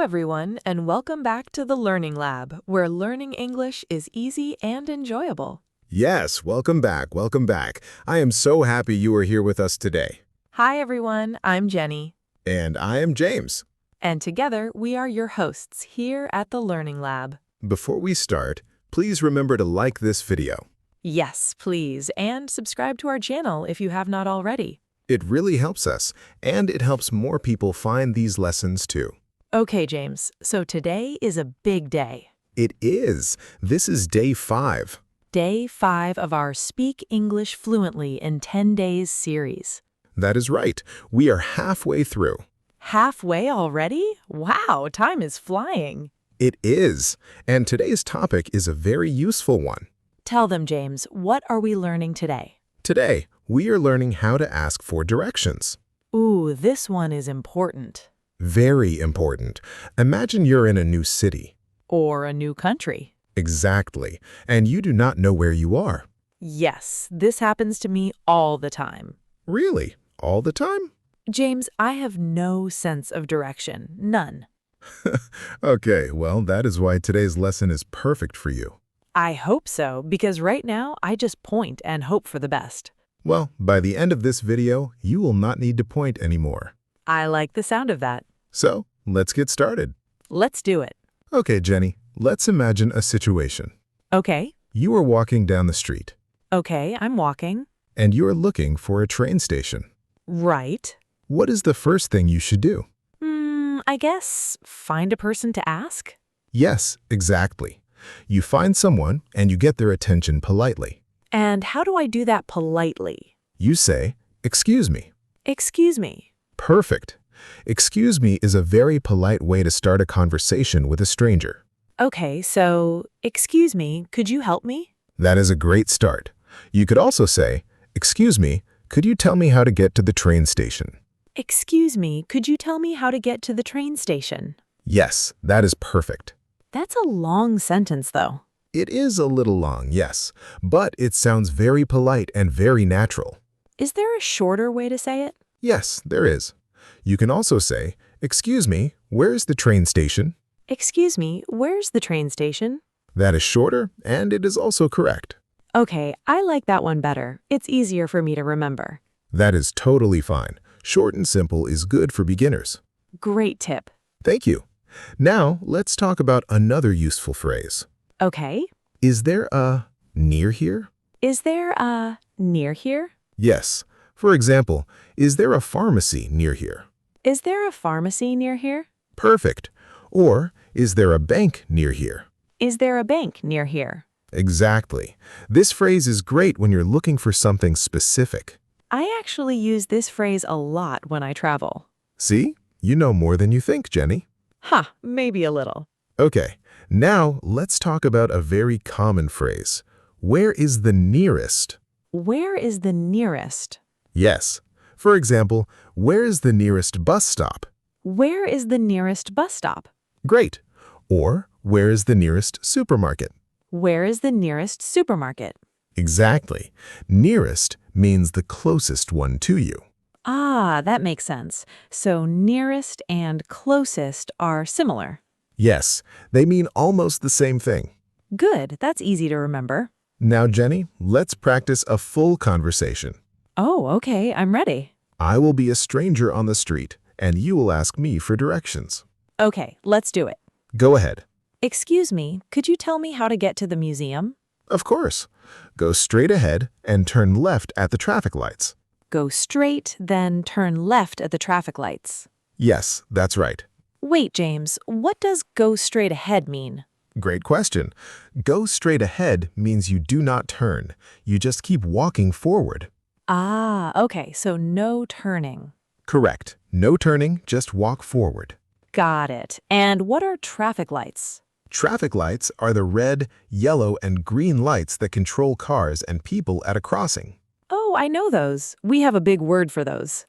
everyone, and welcome back to the Learning Lab, where learning English is easy and enjoyable. Yes, welcome back, welcome back. I am so happy you are here with us today. Hi, everyone. I'm Jenny. And I am James. And together, we are your hosts here at the Learning Lab. Before we start, please remember to like this video. Yes, please, and subscribe to our channel if you have not already. It really helps us, and it helps more people find these lessons too. Okay, James, so today is a big day. It is. This is day 5. Day 5 of our Speak English Fluently in 10 Days series. That is right. We are halfway through. Halfway already? Wow, time is flying. It is. And today's topic is a very useful one. Tell them, James, what are we learning today? Today, we are learning how to ask for directions. Ooh, this one is important. Very important. Imagine you're in a new city. Or a new country. Exactly. And you do not know where you are. Yes, this happens to me all the time. Really? All the time? James, I have no sense of direction. None. Okay, well, that is why today's lesson is perfect for you. I hope so, because right now I just point and hope for the best. Well, by the end of this video, you will not need to point anymore. I like the sound of that. So, let's get started. Let's do it. Okay, Jenny, let's imagine a situation. Okay. You are walking down the street, Okay, I'm walking. and you are looking for a train station. Right. What is the first thing you should do? I guess find a person to ask? Yes, exactly. You find someone, and you get their attention politely. And how do I do that politely? You say, "Excuse me." Excuse me. Perfect. Excuse me is a very polite way to start a conversation with a stranger. Okay, so, excuse me, could you help me? That is a great start. You could also say, "Excuse me, could you tell me how to get to the train station?" Excuse me, could you tell me how to get to the train station? Yes, that is perfect. That's a long sentence, though. It is a little long, yes, but it sounds very polite and very natural. Is there a shorter way to say it? Yes, there is. You can also say, "Excuse me, where is the train station?" Excuse me, where's the train station? That is shorter, and it is also correct. Okay, I like that one better. It's easier for me to remember. That is totally fine. Short and simple is good for beginners. Great tip. Thank you. Now, let's talk about another useful phrase. Okay. Is there a near here? Is there a near here? Yes. For example, is there a pharmacy near here? Is there a pharmacy near here? Perfect. Or, is there a bank near here? Is there a bank near here? Exactly. This phrase is great when you're looking for something specific. I actually use this phrase a lot when I travel. See? You know more than you think, Jenny. Maybe a little. Okay, now let's talk about a very common phrase. Where is the nearest? Where is the nearest? Yes. For example, where is the nearest bus stop? Where is the nearest bus stop? Great. Or, where is the nearest supermarket? Where is the nearest supermarket? Exactly. Nearest means the closest one to you. Ah, that makes sense. So nearest and closest are similar. Yes, they mean almost the same thing. Good, that's easy to remember. Now, Jenny, let's practice a full conversation. Oh, okay, I'm ready. I will be a stranger on the street, and you will ask me for directions. Okay, let's do it. Go ahead. Excuse me, could you tell me how to get to the museum? Of course. Go straight ahead and turn left at the traffic lights. Go straight, then turn left at the traffic lights. Yes, that's right. Wait, James, what does go straight ahead mean? Great question. Go straight ahead means you do not turn. You just keep walking forward. Ah, okay, so no turning. Correct. No turning, just walk forward. Got it. And what are traffic lights? Traffic lights are the red, yellow, and green lights that control cars and people at a crossing. Oh, I know those. We have a big word for those.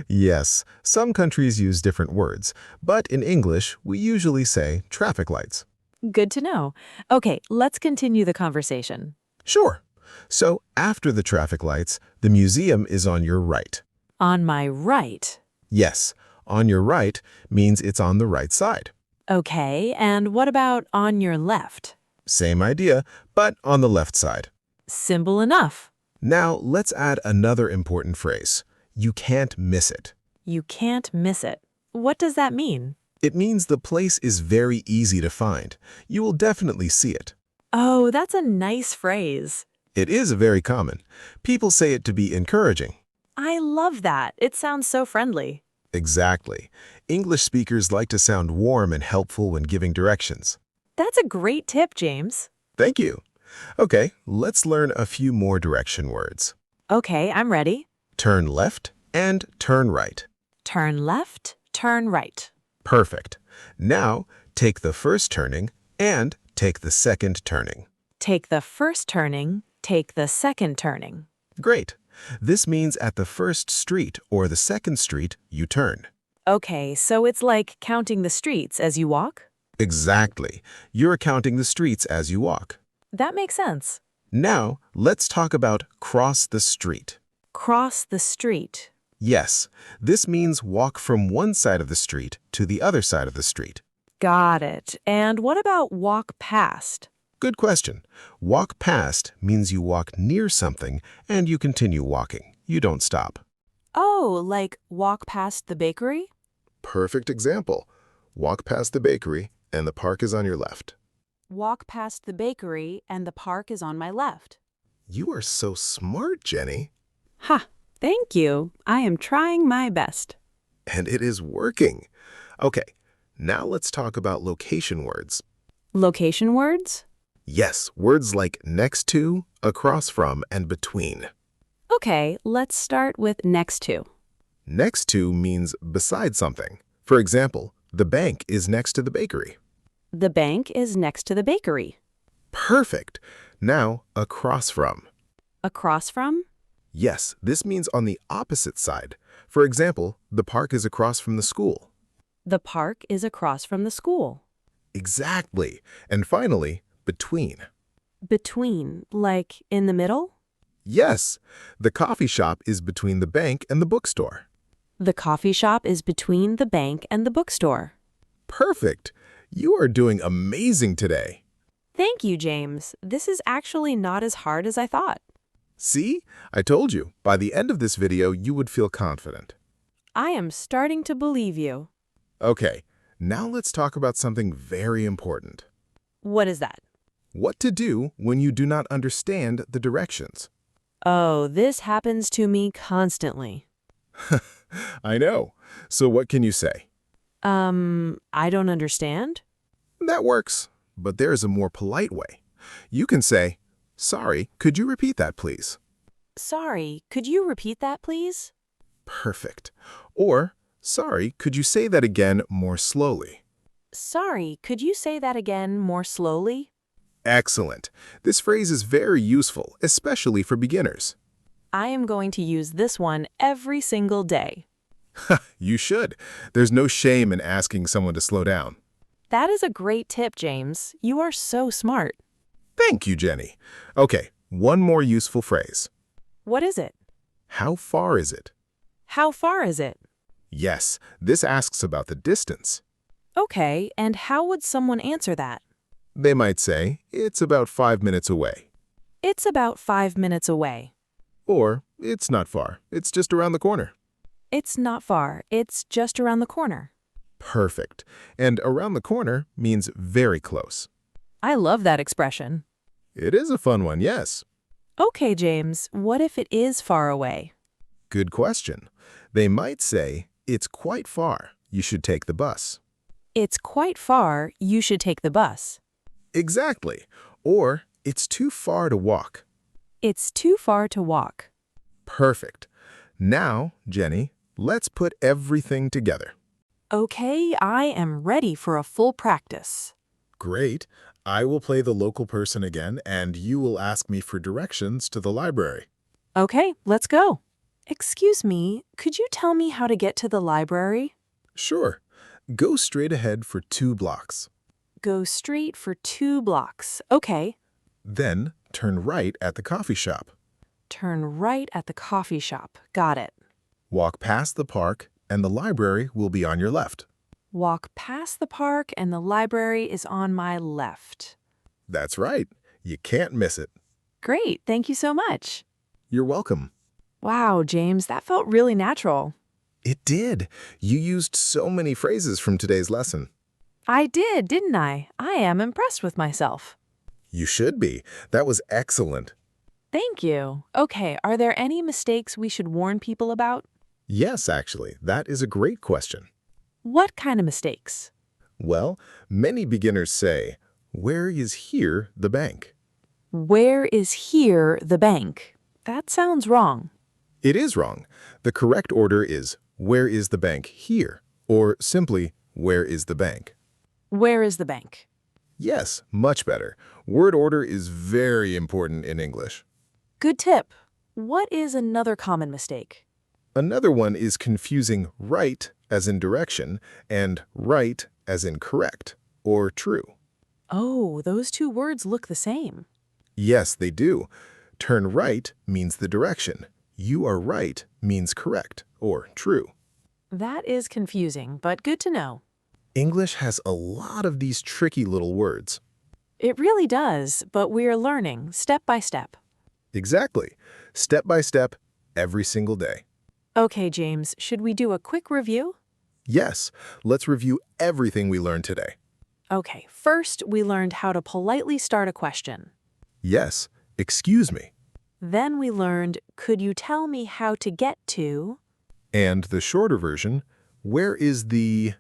Yes, some countries use different words, but in English, we usually say traffic lights. Good to know. Okay, let's continue the conversation. Sure. So after the traffic lights, the museum is on your right. On my right. Yes, On your right means it's on the right side. Okay, and what about on your left? Same idea, but on the left side. Simple enough. Now, let's add another important phrase. You can't miss it. You can't miss it. What does that mean? It means the place is very easy to find. You will definitely see it. Oh, that's a nice phrase. It is very common. People say it to be encouraging. I love that. It sounds so friendly. Exactly. English speakers like to sound warm and helpful when giving directions. That's a great tip, James. Thank you. Okay, let's learn a few more direction words. Okay, I'm ready. Turn left and turn right. Turn left, turn right. Perfect. Now, take the first turning and take the second turning. Take the first turning, take the second turning. Great. This means at the first street or the second street, you turn. Okay, so it's like counting the streets as you walk? Exactly. You're counting the streets as you walk. That makes sense. Now, let's talk about cross the street. Cross the street. Yes, this means walk from one side of the street to the other side of the street. Got it. And what about walk past? Good question. Walk past means you walk near something and you continue walking. You don't stop. Oh, like walk past the bakery? Perfect example. Walk past the bakery and the park is on your left. Walk past the bakery and the park is on my left. You are so smart, Jenny. Ha! Thank you. I am trying my best. And it is working. Okay, now let's talk about location words. Location words? Yes, words like next to, across from, and between. Okay, let's start with next to. Next to means beside something. For example, the bank is next to the bakery. The bank is next to the bakery. Perfect. Now, across from. Across from? Yes, this means on the opposite side. For example, the park is across from the school. The park is across from the school. Exactly. And finally, between. Between, like in the middle? Yes, the coffee shop is between the bank and the bookstore. The coffee shop is between the bank and the bookstore. Perfect. You are doing amazing today. Thank you, James. This is actually not as hard as I thought. See? I told you, by the end of this video, you would feel confident. I am starting to believe you. Okay, now let's talk about something very important. What is that? What to do when you do not understand the directions. Oh, this happens to me constantly. I know. So what can you say? I don't understand. That works, but there is a more polite way. You can say, "Sorry, could you repeat that, please?" Sorry, could you repeat that, please? Perfect. Or, "Sorry, could you say that again more slowly?" Sorry, could you say that again more slowly? Excellent. This phrase is very useful, especially for beginners. I am going to use this one every single day. You should. There's no shame in asking someone to slow down. That is a great tip, James. You are so smart. Thank you, Jenny. Okay, one more useful phrase. What is it? How far is it? How far is it? Yes, this asks about the distance. Okay, and how would someone answer that? They might say, "It's about 5 minutes away." It's about 5 minutes away. Or, "It's not far. It's just around the corner." It's not far. It's just around the corner. Perfect. And around the corner means very close. I love that expression. It is a fun one, yes. Okay, James, what if it is far away? Good question. They might say, "It's quite far. You should take the bus." It's quite far. You should take the bus. Exactly. Or, "It's too far to walk." It's too far to walk. Perfect. Now, Jenny, let's put everything together. Okay, I am ready for a full practice. Great. I will play the local person again, and you will ask me for directions to the library. Okay, let's go. Excuse me, could you tell me how to get to the library? Sure. Go straight ahead for 2 blocks. Go straight for 2 blocks. Okay. Then turn right at the coffee shop. Turn right at the coffee shop. Got it. Walk past the park and the library will be on your left. Walk past the park and the library is on my left. That's right. You can't miss it. Great, thank you so much. You're welcome. Wow, James, that felt really natural. It did. You used so many phrases from today's lesson. I did, didn't I? I am impressed with myself. You should be. That was excellent. Thank you. Okay, are there any mistakes we should warn people about? Yes, actually, that is a great question. What kind of mistakes? Well, many beginners say, "Where is here the bank?" Where is here the bank? That sounds wrong. It is wrong. The correct order is, "Where is the bank here?" or simply, "Where is the bank?" Where is the bank? Yes, much better. Word order is very important in English. Good tip. What is another common mistake? Another one is confusing right as in direction and right as in correct or true. Oh, those two words look the same. Yes, they do. Turn right means the direction. You are right means correct or true. That is confusing, but good to know. English has a lot of these tricky little words. It really does, but we are learning step by step. Exactly. Step by step, every single day. Okay, James, should we do a quick review? Yes, let's review everything we learned today. Okay, first we learned how to politely start a question. Yes, excuse me. Then we learned, could you tell me how to get to? And the shorter version, where is the...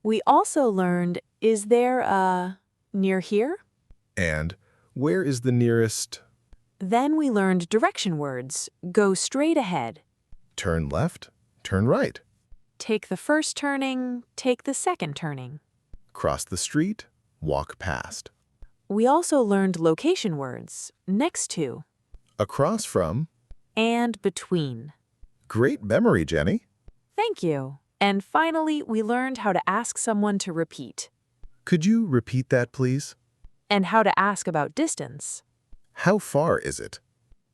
We also learned, is there a near here? And where is the nearest... Then we learned direction words, go straight ahead. Turn left, turn right. Take the first turning, take the second turning. Cross the street, walk past. We also learned location words, next to, Across from... and between. Great memory, Jenny. Thank you. And finally, we learned how to ask someone to repeat, Could you repeat that, please? and how to ask about distance. How far is it?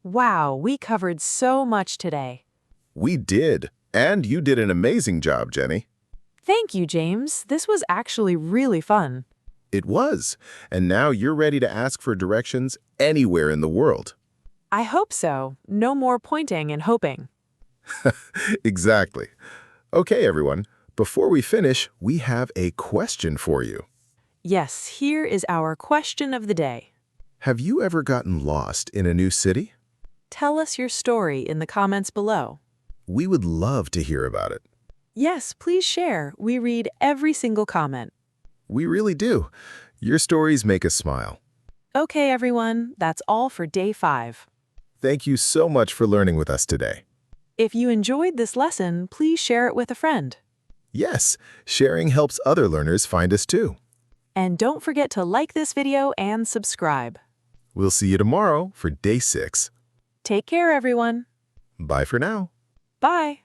Wow, we covered so much today. We did. And you did an amazing job, Jenny. Thank you, James. This was actually really fun. It was. And now you're ready to ask for directions anywhere in the world. I hope so. No more pointing and hoping. Exactly. Okay, everyone. Before we finish, we have a question for you. Yes, here is our question of the day. Have you ever gotten lost in a new city? Tell us your story in the comments below. We would love to hear about it. Yes, please share. We read every single comment. We really do. Your stories make us smile. Okay, everyone, that's all for day 5. Thank you so much for learning with us today. If you enjoyed this lesson, please share it with a friend. Yes, sharing helps other learners find us too. And don't forget to like this video and subscribe. We'll see you tomorrow for day 6. Take care, everyone. Bye for now. Bye.